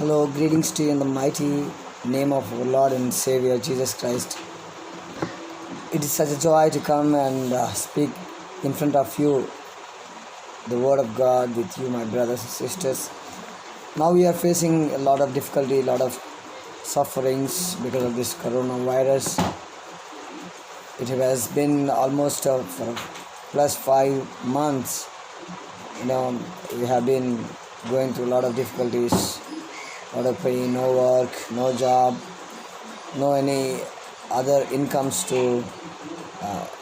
Hello, greetings to you in the mighty name of our Lord and Savior Jesus Christ. It is such a joy to come and speak in front of you the Word of God with you, my brothers and sisters. Now we are facing a lot of difficulty, a lot of sufferings because of this coronavirus. It has been almost for plus 5 months. We have been going through a lot of difficulties, a lot of pain, no work, no job, no any other incomes to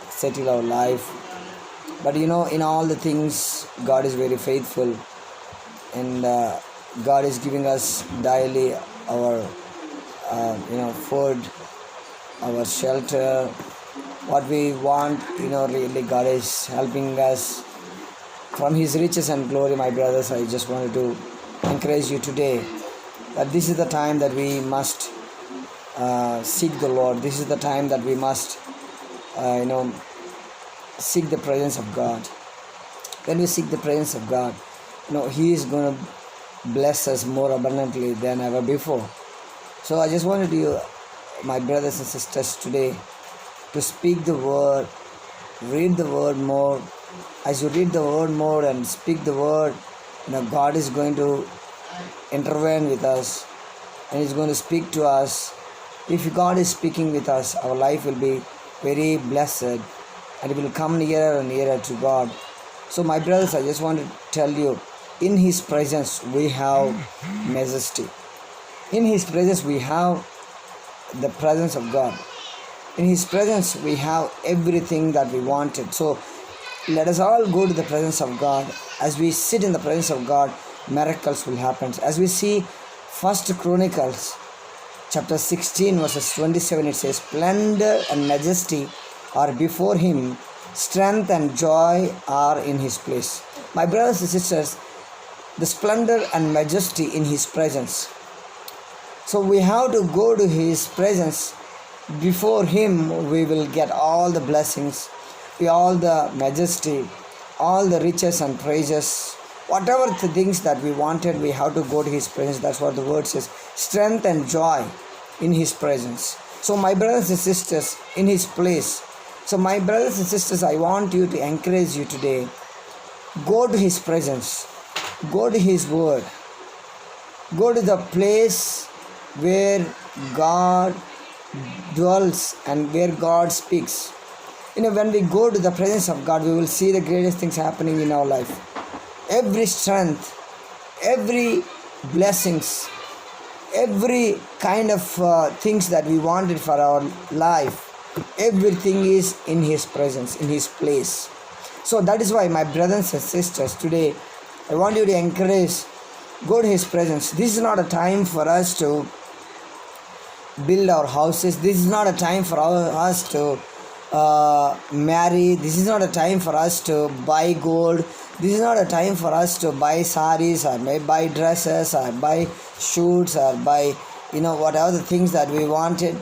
settle our life. But in all the things, God is very faithful, and God is giving us daily our food, our shelter, what we want. Really, God is helping us from His riches and glory. My brothers, I just wanted to encourage you today that this is the time that we must seek the Lord. This is the time that we must seek the presence of God. When we seek the presence of God, He is going to bless us more abundantly than ever before. So I just wanted you, my brothers and sisters, today to speak the word, read the word more. As you read the word more and speak the word, God is going to intervene with us, and He's going to speak to us. If God is speaking with us, our life will be very blessed, and it will come nearer and nearer to God. So my brothers, I just want to tell you, in His presence we have majesty. In His presence we have the presence of God. In His presence we have everything that we wanted. So let us all go to the presence of God. As we sit in the presence of God, miracles will happen. As we see 1 Chronicles chapter 16 verses 27, it says, "Splendor and majesty are before Him, strength and joy are in His place." My brothers and sisters, the splendor and majesty in His presence. So we have to go to His presence. Before Him we will get all the blessings, all the majesty, all the riches and praises. Whatever the things that we wanted, we have to go to His presence. That's what the word says. Strength and joy in His presence. So my brothers and sisters, in His place. So my brothers and sisters, I want you to encourage you today. Go to His presence. Go to His word. Go to the place where God dwells and where God speaks. When we go to the presence of God, we will see the greatest things happening in our life. Every strength, every blessings, every kind of things that we wanted for our life, everything is in His presence, in His place. So that is why, my brothers and sisters, today I want you to encourage, go to His presence. This is not a time for us to build our houses. This is not a time for us to marry. This is not a time for us to buy gold. This is not a time for us to buy saris or buy dresses or buy shoes or buy whatever the things that we wanted.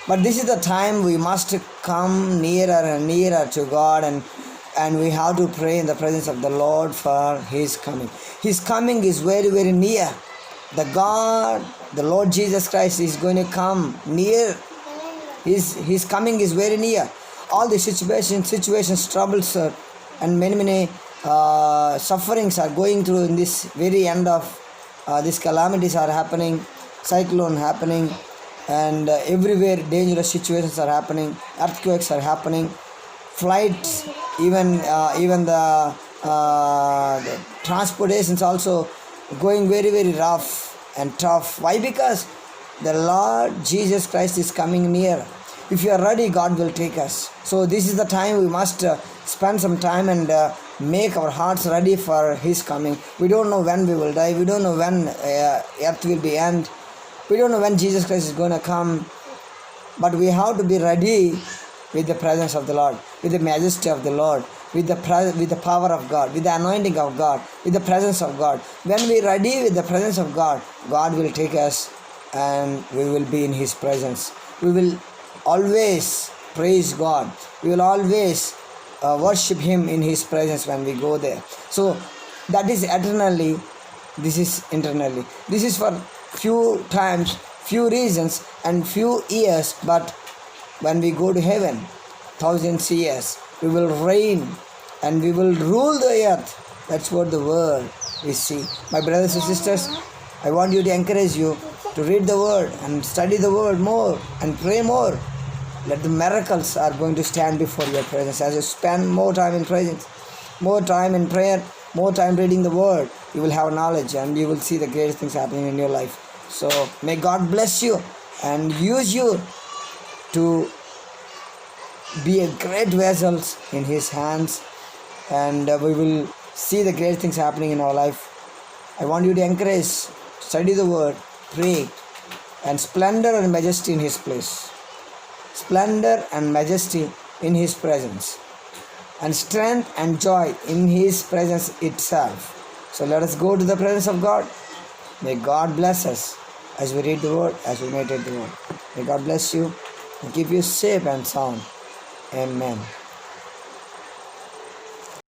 But this is the time we must come nearer and nearer to God, and we have to pray in the presence of the Lord for His coming. His coming is very, very near. The Lord Jesus Christ is going to come near. His coming is very near. All the situations, troubles, and many sufferings are going through in this very end of these calamities are happening, cyclone happening, and everywhere dangerous situations are happening, earthquakes are happening, flights, even the transportations also going very, very rough and tough. Why? Because the Lord Jesus Christ is coming near. If you are ready, God will take us. So this is the time we must spend some time and make our hearts ready for His coming. We don't know when we will die. We don't know when earth will be end. We don't know when Jesus Christ is going to come. But we have to be ready with the presence of the Lord, with the majesty of the Lord, with the power of God, with the anointing of God, with the presence of God. When we are ready with the presence of God, God will take us and we will be in His presence. We will always praise God. We will always worship Him in His presence when we go there. So that is eternally, this is internally. This is for few times, few reasons, and few years, but when we go to heaven, thousands years, we will reign and we will rule the earth. That's what the word we see. My brothers and sisters, I want you to encourage you to read the word and study the word more and pray more. Let the miracles are going to stand before your presence. As you spend more time in presence, more time in prayer, more time reading the word, you will have knowledge and you will see the greatest things happening in your life. So may God bless you and use you to be a great vessels in His hands, and we will see the great things happening in our life. I want you to encourage, study the word, pray, and splendor and majesty in His place. Splendor and majesty in His presence, and strength and joy in His presence itself. So let us go to the presence of God. May God bless us as we read the word, as we meditate the word. May God bless you and keep you safe and sound. Amen.